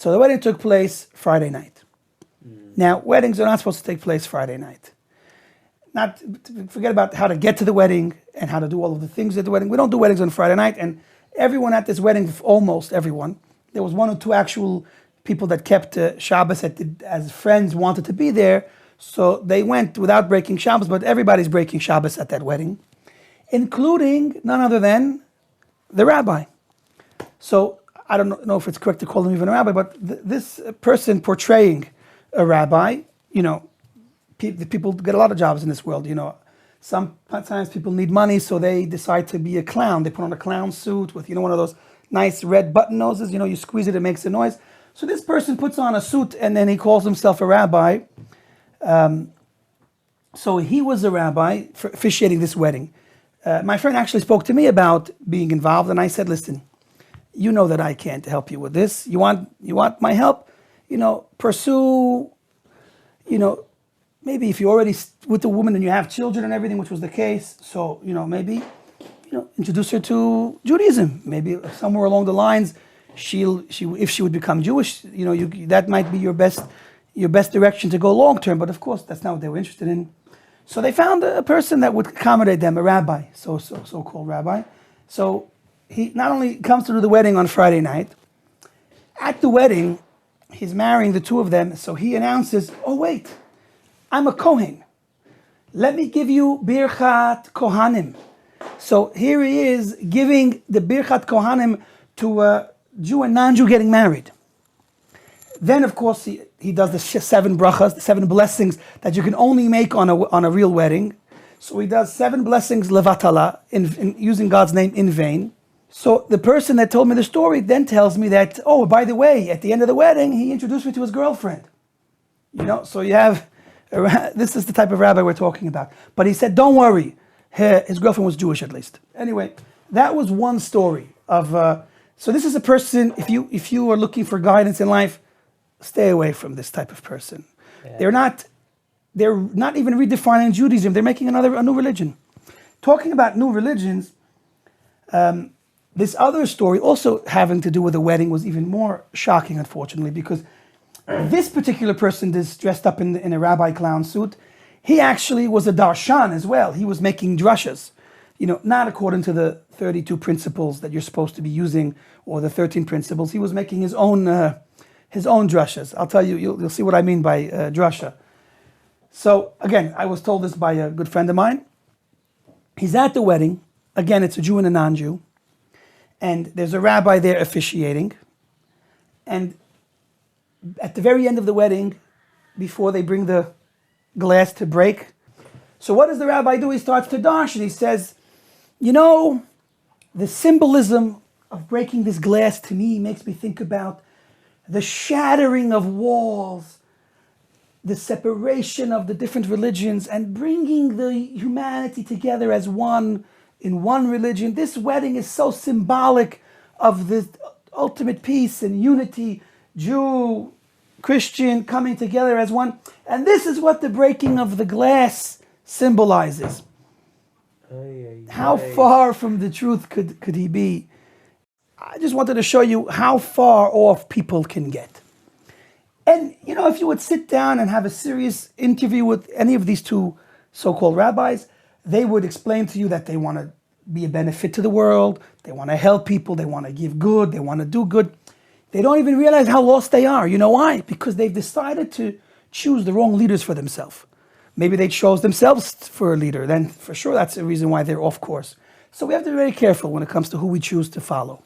So the wedding took place Friday night. Now, weddings are not supposed to take place Friday night. Not forget about how to get to the wedding and how to do all of the things at the wedding. We don't do weddings on Friday night, and everyone at this wedding, almost everyone, there was one or two actual people that kept Shabbos as friends wanted to be there, so they went without breaking Shabbos, but everybody's breaking Shabbos at that wedding, including none other than the rabbi. So I don't know if it's correct to call him even a rabbi, but this person portraying a rabbi, people get a lot of jobs in this world, Sometimes people need money, so they decide to be a clown. They put on a clown suit with, one of those nice red button noses. You squeeze it, it makes a noise. So this person puts on a suit and then he calls himself a rabbi. So he was a rabbi for officiating this wedding. My friend actually spoke to me about being involved, and I said, listen, you know that I can't help you with this. You want my help? Pursue, maybe if you're already with a woman and you have children and everything, which was the case, so, maybe, introduce her to Judaism. Maybe somewhere along the lines, if she would become Jewish, that might be your best direction to go long term. But of course, that's not what they were interested in. So they found a person that would accommodate them, a rabbi, so-called rabbi. So he not only comes to do the wedding on Friday night, at the wedding, he's marrying the two of them. So he announces, oh wait, I'm a Kohen. Let me give you Birchat Kohanim. So here he is giving the Birchat Kohanim to a Jew and non-Jew getting married. Then, of course, he does the 7 brachas, the 7 blessings that you can only make on a real wedding. So he does 7 blessings levatala, in using God's name in vain. So the person that told me the story then tells me that, oh, by the way, at the end of the wedding, he introduced me to his girlfriend. So you have, this is the type of rabbi we're talking about. But he said, don't worry, his girlfriend was Jewish at least. Anyway, that was one story of, so this is a person, if you are looking for guidance in life, stay away from this type of person. Yeah. They're not even redefining Judaism, they're making a new religion. Talking about new religions, this other story also having to do with a wedding was even more shocking, unfortunately, because this particular person is dressed up in a rabbi clown suit. He actually was a darshan as well. He was making drushas, not according to the 32 principles that you're supposed to be using or the 13 principles. He was making his own drushas. I'll tell you, you'll see what I mean by drasha. So again, I was told this by a good friend of mine. He's at the wedding. Again, it's a Jew and a non-Jew. And there's a rabbi there officiating. And at the very end of the wedding, before they bring the glass to break, so what does the rabbi do? He starts to dash and he says, the symbolism of breaking this glass to me makes me think about the shattering of walls, the separation of the different religions, and bringing the humanity together as one in one religion. This wedding is so symbolic of the ultimate peace and unity, Jew, Christian coming together as one. And this is what the breaking of the glass symbolizes. How far from the truth could he be? I just wanted to show you how far off people can get. And, if you would sit down and have a serious interview with any of these two so-called rabbis, they would explain to you that they want to be a benefit to the world, they want to help people, they want to give good, they want to do good. They don't even realize how lost they are. You know why? Because they've decided to choose the wrong leaders for themselves. Maybe they chose themselves for a leader, then for sure that's the reason why they're off course. So we have to be very careful when it comes to who we choose to follow.